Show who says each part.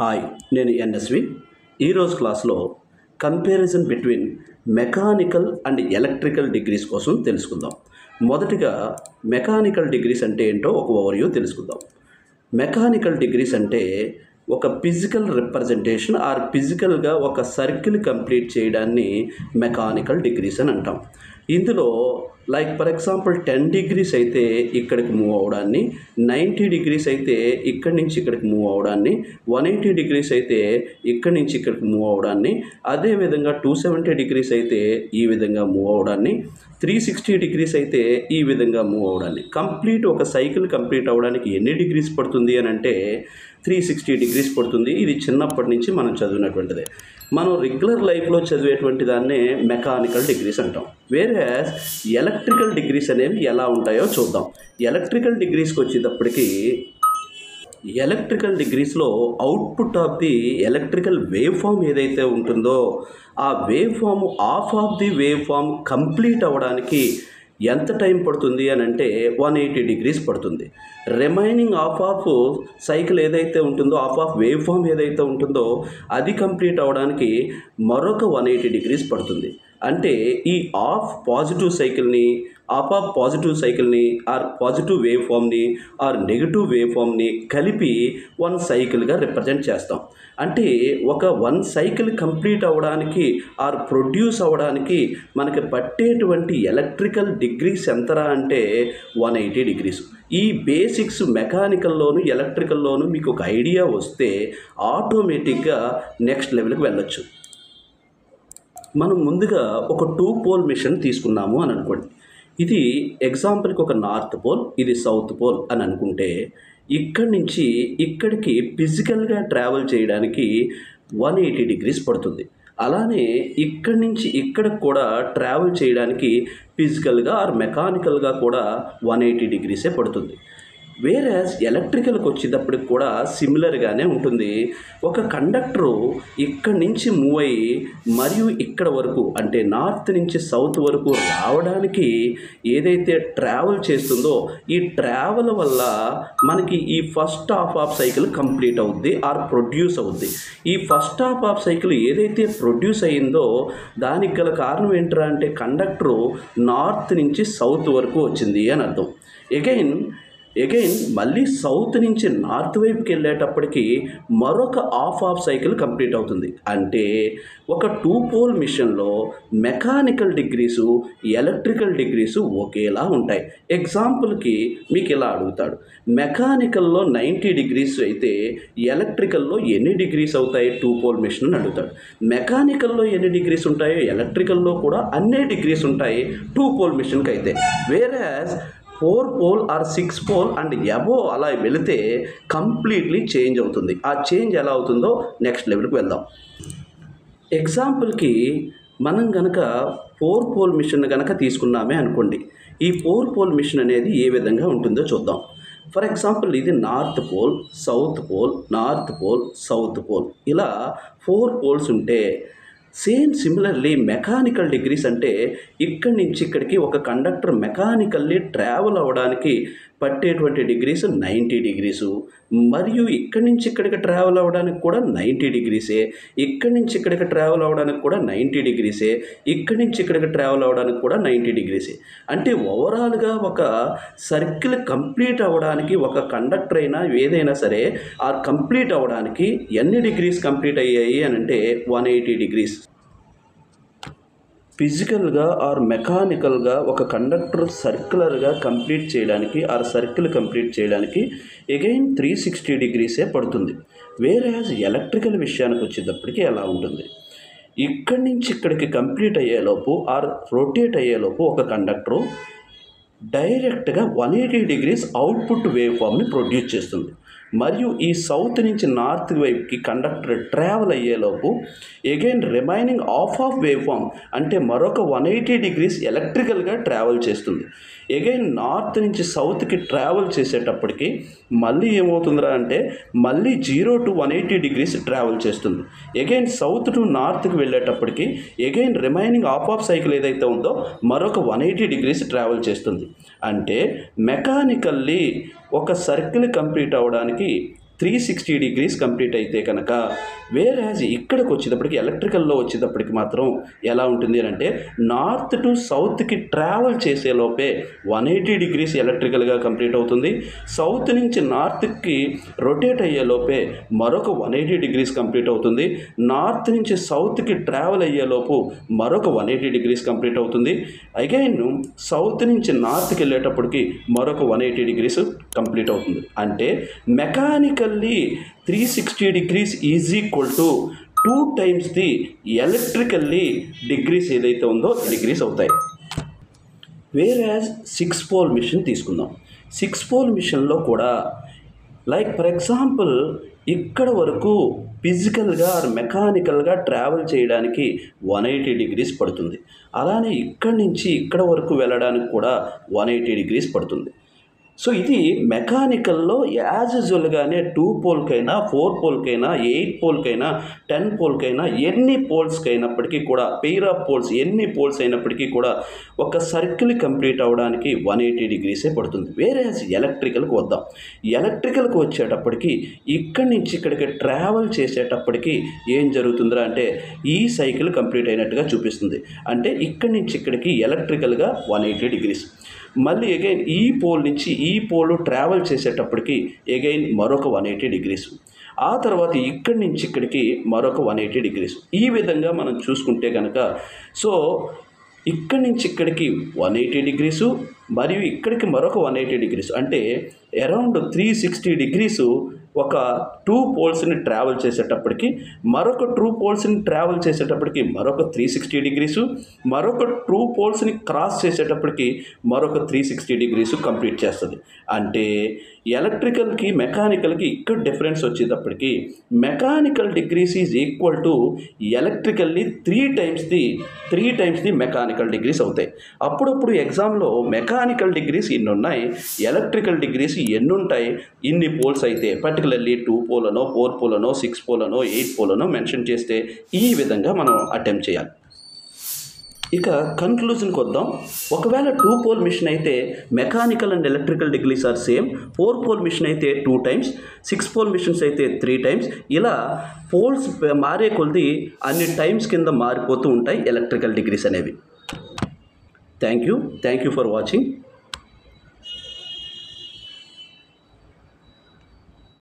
Speaker 1: Hi, నేను NSV. ఈరోజు క్లాస్లో comparison between mechanical and electrical degrees కోసం తెలుసుకుందాం. మొదటిగా మెకానికల్ డిగ్రీస్ అంటే ఏంటో ఒక ఓవర్వ్యూ తెలుసుకుందాం. మెకానికల్ డిగ్రీస్ అంటే ఒక ఫిజికల్ రిప్రజెంటేషన్ ఆర్ ఫిజికల్గా ఒక సర్కిల్ కంప్లీట్ చేయడాన్ని మెకానికల్ డిగ్రీస్ అని అంటాం. ఇందులో లైక్ ఫర్ ఎగ్జాంపుల్ 10 డిగ్రీస్ అయితే ఇక్కడికి మూవ్ అవడాన్ని, 90 డిగ్రీస్ అయితే ఇక్కడి నుంచి ఇక్కడికి మూవ్ అవడాన్ని, 180 డిగ్రీస్ అయితే ఇక్కడి నుంచి ఇక్కడికి మూవ్ అవడాన్ని, అదేవిధంగా 270 డిగ్రీస్ అయితే ఈ విధంగా మూవ్ అవడాన్ని, 360 డిగ్రీస్ అయితే ఈ విధంగా మూవ్ అవడాన్ని. కంప్లీట్ ఒక సైకిల్ కంప్లీట్ అవ్వడానికి ఎన్ని డిగ్రీస్ పడుతుంది అని అంటే 360 డిగ్రీస్ పడుతుంది. ఇది చిన్నప్పటి నుంచి మనం చదివినటువంటిదే. మనం రెగ్యులర్ లైఫ్లో చదివేటువంటి దాన్నే మెకానికల్ డిగ్రీస్ అంటాం. వేరే ఎలక్ట్రికల్ డిగ్రీస్ అనేవి ఎలా ఉంటాయో చూద్దాం. ఎలక్ట్రికల్ డిగ్రీస్కి వచ్చేటప్పటికి ఎలక్ట్రికల్ డిగ్రీస్లో output of the electrical wave form ఏదైతే ఉంటుందో ఆ wave form of of the wave form complete అవ్వడానికి ఎంత టైం పడుతుంది అని అంటే 180 డిగ్రీస్ పడుతుంది. రిమైనింగ్ ఆఫ్ సైకిల్ ఏదైతే ఉంటుందో ఆఫ్ వేవ్ ఫామ్ ఏదైతే ఉంటుందో అది కంప్లీట్ అవ్వడానికి మరొక 180 డిగ్రీస్ పడుతుంది. అంటే ఈ ఆఫ్ పాజిటివ్ సైకిల్ని ఆఫ్ పాజిటివ్ సైకిల్ని ఆర్ పాజిటివ్ వేవ్ ఫామ్ని ఆర్ నెగిటివ్ వేవ్ ఫామ్ని కలిపి వన్ సైకిల్గా రిప్రజెంట్ చేస్తాం. అంటే ఒక వన్ సైకిల్ కంప్లీట్ అవ్వడానికి ఆర్ ప్రొడ్యూస్ అవ్వడానికి మనకి పట్టేటువంటి ఎలక్ట్రికల్ డిగ్రీస్ ఎంతరా అంటే 180 డిగ్రీస్. ఈ బేసిక్స్ మెకానికల్లోను ఎలక్ట్రికల్లోను మీకు ఒక ఐడియా వస్తే ఆటోమేటిక్గా నెక్స్ట్ లెవెల్కి వెళ్ళొచ్చు. మనం ముందుగా ఒక 2 పోల్ మిషన్ తీసుకున్నాము అని అనుకోండి. ఇది ఎగ్జాంపుల్కి ఒక నార్త్ పోల్, ఇది సౌత్ పోల్ అని అనుకుంటే ఇక్కడి నుంచి ఇక్కడికి ఫిజికల్గా ట్రావెల్ చేయడానికి 180 డిగ్రీస్ పడుతుంది. అలానే ఇక్కడి నుంచి ఇక్కడికి కూడా ట్రావెల్ చేయడానికి ఫిజికల్గా ఆర్ మెకానికల్గా కూడా 180 డిగ్రీసే పడుతుంది. వేరే ఎలక్ట్రికల్కి వచ్చేటప్పటికి కూడా సిమిలర్గానే ఉంటుంది. ఒక కండక్టరు ఇక్కడి నుంచి మూవ్ అయ్యి మరియు ఇక్కడ వరకు అంటే నార్త్ నుంచి సౌత్ వరకు రావడానికి ఏదైతే ట్రావెల్ చేస్తుందో ఈ ట్రావెల్ వల్ల మనకి ఈ ఫస్ట్ హాఫ్ సైకిల్ కంప్లీట్ అవుద్ది ఆర్ ప్రొడ్యూస్ అవుద్ది. ఈ ఫస్ట్ హాఫ్ సైకిల్ ఏదైతే ప్రొడ్యూస్ అయ్యిందో దానికి గల కారణం ఏంట్రా అంటే కండక్టరు నార్త్ నుంచి సౌత్ వరకు వచ్చింది అని అర్థం. అగైన్ మళ్ళీ సౌత్ నుంచి నార్త్ వైపుకి వెళ్ళేటప్పటికి మరొక హాఫ్ సైకిల్ కంప్లీట్ అవుతుంది. అంటే ఒక 2 పోల్ మిషన్లో మెకానికల్ డిగ్రీసు ఎలక్ట్రికల్ డిగ్రీసు ఒకేలా ఉంటాయి. ఎగ్జాంపుల్కి మీకు ఇలా అడుగుతాడు, మెకానికల్లో 90 డిగ్రీస్ అయితే ఎలక్ట్రికల్లో ఎన్ని డిగ్రీస్ అవుతాయి 2 పోల్ మిషన్ అని అడుగుతాడు. మెకానికల్లో ఎన్ని డిగ్రీస్ ఉంటాయో ఎలక్ట్రికల్లో కూడా అన్నే డిగ్రీస్ ఉంటాయి 2 పోల్ మిషన్కి అయితే. వేరే 4 పోల్ ఆర్ 6 పోల్ అండ్ అబో అలా వెళితే కంప్లీట్లీ చేంజ్ అవుతుంది. ఆ చేంజ్ ఎలా అవుతుందో నెక్స్ట్ లెవెల్కి వెళ్దాం. ఎగ్జాంపుల్కి మనం కనుక 4 పోల్ మిషన్ కనుక తీసుకున్నామే అనుకోండి. ఈ 4 పోల్ మిషన్ అనేది ఏ విధంగా ఉంటుందో చూద్దాం. ఫర్ ఎగ్జాంపుల్ ఇది north pole, south pole, north pole, south pole, ఇలా 4 పోల్స్ ఉంటే సేమ్ సిమిలర్లీ మెకానికల్ డిగ్రీస్ అంటే ఇక్కడి నుంచి ఇక్కడికి ఒక కండక్టర్ మెకానికల్లీ ట్రావెల్ అవ్వడానికి పట్టేటువంటి డిగ్రీస్ 90 డిగ్రీసు. మరియు ఇక్కడి నుంచి ఇక్కడికి ట్రావెల్ అవ్వడానికి కూడా 90 డిగ్రీసే, ఇక్కడి నుంచి ఇక్కడికి ట్రావెల్ అవ్వడానికి కూడా 90 డిగ్రీసే, ఇక్కడి నుంచి ఇక్కడికి ట్రావెల్ అవ్వడానికి కూడా 90 డిగ్రీసే. అంటే ఓవరాల్గా ఒక సర్కిల్ కంప్లీట్ అవ్వడానికి ఒక కండక్టర్ అయినా ఏదైనా సరే ఆ కంప్లీట్ అవ్వడానికి ఎన్ని డిగ్రీస్ కంప్లీట్ అయ్యాయి అని అంటే 180 డిగ్రీస్. ఫిజికల్గా ఆర్ మెకానికల్గా ఒక కండక్టర్ సర్క్యులర్గా కంప్లీట్ చేయడానికి ఆర్ సర్కిల్ కంప్లీట్ చేయడానికి అగైన్ 360 డిగ్రీసే పడుతుంది. వేరే ఎలక్ట్రికల్ విషయానికి వచ్చేటప్పటికి ఎలా ఉంటుంది, ఇక్కడి నుంచి ఇక్కడికి కంప్లీట్ అయ్యేలోపు ఆర్ రొటేట్ అయ్యేలోపు ఒక కండక్టరు డైరెక్ట్గా 180 డిగ్రీస్ అవుట్పుట్ వేవ్ ఫామ్ని ప్రొడ్యూస్ చేస్తుంది. మరియు ఈ సౌత్ నుంచి నార్త్ వైపుకి కండక్టర్ ట్రావెల్ అయ్యేలోపు again remaining half wave form అంటే మరొక 180 డిగ్రీస్ ఎలక్ట్రికల్గా ట్రావెల్ చేస్తుంది. అగైన్ నార్త్ నుంచి సౌత్కి ట్రావెల్ చేసేటప్పటికి మళ్ళీ ఏమవుతుందిరా అంటే మళ్ళీ 0 to 180 డిగ్రీస్ ట్రావెల్ చేస్తుంది. అగైన్ సౌత్ టు నార్త్కి వెళ్ళేటప్పటికి అగైన్ రిమైనింగ్ ఆఫ్ సైకిల్ ఏదైతే ఉందో మరొక 180 డిగ్రీస్ ట్రావెల్ చేస్తుంది. అంటే మెకానికల్లీ ఒక సర్కిల్ కంప్లీట్ అవ్వడానికి 360 డిగ్రీస్ కంప్లీట్ అయితే కనుక, వేరేజ్ ఇక్కడికి వచ్చేటప్పటికి ఎలక్ట్రికల్లో వచ్చేటప్పటికి మాత్రం ఎలా ఉంటుంది అని అంటే నార్త్ టు సౌత్కి ట్రావెల్ చేసే లోపే 180 డిగ్రీస్ ఎలక్ట్రికల్గా కంప్లీట్ అవుతుంది. సౌత్ నుంచి నార్త్కి రొటేట్ అయ్యే లోపే మరొక 180 డిగ్రీస్ కంప్లీట్ అవుతుంది. నార్త్ నుంచి సౌత్కి ట్రావెల్ అయ్యేలోపు మరొక 180 డిగ్రీస్ కంప్లీట్ అవుతుంది. అగైన్ సౌత్ నుంచి నార్త్కి వెళ్ళేటప్పటికి మరొక 180 డిగ్రీస్ కంప్లీట్ అవుతుంది. అంటే mechanically 360 degrees is equal to 2 times the electrically degrees ఏదైతే ఉందో డిగ్రీస్ అవుతాయి. వేరేజ్ 6 పోల్ మిషన్ తీసుకుందాం. 6 పోల్ మిషన్లో కూడా లైక్ ఫర్ ఎగ్జాంపుల్ ఇక్కడ వరకు ఫిజికల్గా ఆర్ మెకానికల్గా ట్రావెల్ చేయడానికి 180 డిగ్రీస్ పడుతుంది. అలానే ఇక్కడి నుంచి ఇక్కడ వరకు వెళ్ళడానికి కూడా 180 డిగ్రీస్ పడుతుంది. సో ఇది మెకానికల్లో యాజ్ యూజువల్గానే 2 పోల్కైనా 4 పోల్కైనా 8 పోల్కైనా 10 పోల్కైనా ఎన్ని పోల్స్కి అయినప్పటికీ కూడా పెయిర్ ఆఫ్ పోల్స్ ఎన్ని పోల్స్ అయినప్పటికీ కూడా ఒక సర్కిల్ కంప్లీట్ అవ్వడానికి 180 డిగ్రీసే పడుతుంది. వేరే ఎలక్ట్రికల్కి వద్దాం. ఎలక్ట్రికల్కి వచ్చేటప్పటికి ఇక్కడి నుంచి ఇక్కడికి ట్రావెల్ చేసేటప్పటికి ఏం జరుగుతుందా అంటే ఈ సైకిల్ కంప్లీట్ అయినట్టుగా చూపిస్తుంది. అంటే ఇక్కడి నుంచి ఇక్కడికి ఎలక్ట్రికల్గా 180 డిగ్రీస్. మళ్ళీ అగైన్ ఈ పోల్ నుంచి ఈ పోల్ ట్రావెల్ చేసేటప్పటికి అగైన్ మరొక 180 డిగ్రీస్. ఆ తర్వాత ఇక్కడి నుంచి ఇక్కడికి మరొక 180 డిగ్రీస్. ఈ విధంగా మనం చూసుకుంటే కనుక సో ఇక్కడి నుంచి ఇక్కడికి 180 డిగ్రీసు మరియు ఇక్కడికి మరొక 180 డిగ్రీస్. అంటే అరౌండ్ 360 డిగ్రీసు ఒక 2 పోల్స్ని ట్రావెల్ చేసేటప్పటికి మరొక 2 పోల్స్ని ట్రావెల్ చేసేటప్పటికి మరొక 360 డిగ్రీసు, మరొక 2 పోల్స్ని క్రాస్ చేసేటప్పటికి మరొక 360 డిగ్రీసు కంప్లీట్ చేస్తుంది. అంటే ఎలక్ట్రికల్కి మెకానికల్కి ఇక్కడ డిఫరెన్స్ వచ్చేటప్పటికి mechanical degrees is equal to electrically 3 times the mechanical degrees అవుతాయి. అప్పుడప్పుడు ఎగ్జామ్లో మెకానికల్ డిగ్రీస్ ఇన్ని ఉన్నాయి, ఎలక్ట్రికల్ డిగ్రీస్ ఎన్ని ఉంటాయి, ఇన్ని పోల్స్ అయితే పర్టికులర్లీ 2 పోలనో 4 పోలనో 6 పోలనో 8 పోలనో మెన్షన్ చేస్తే ఈ విధంగా మనం అటెంప్ట్ చేయాలి. ఇక కన్క్లూజన్కి వద్దాం. ఒకవేళ 2 పోల్ మిషన్ అయితే mechanical and electrical degrees are same, 4 pole machine అయితే 2 times, 6 పోల్ మిషన్స్ అయితే 3 times. ఇలా పోల్స్ మారే కొలది అన్ని టైమ్స్ కింద మారిపోతూ ఉంటాయి ఎలక్ట్రికల్ డిగ్రీస్ అనేవి. Thank you for watching.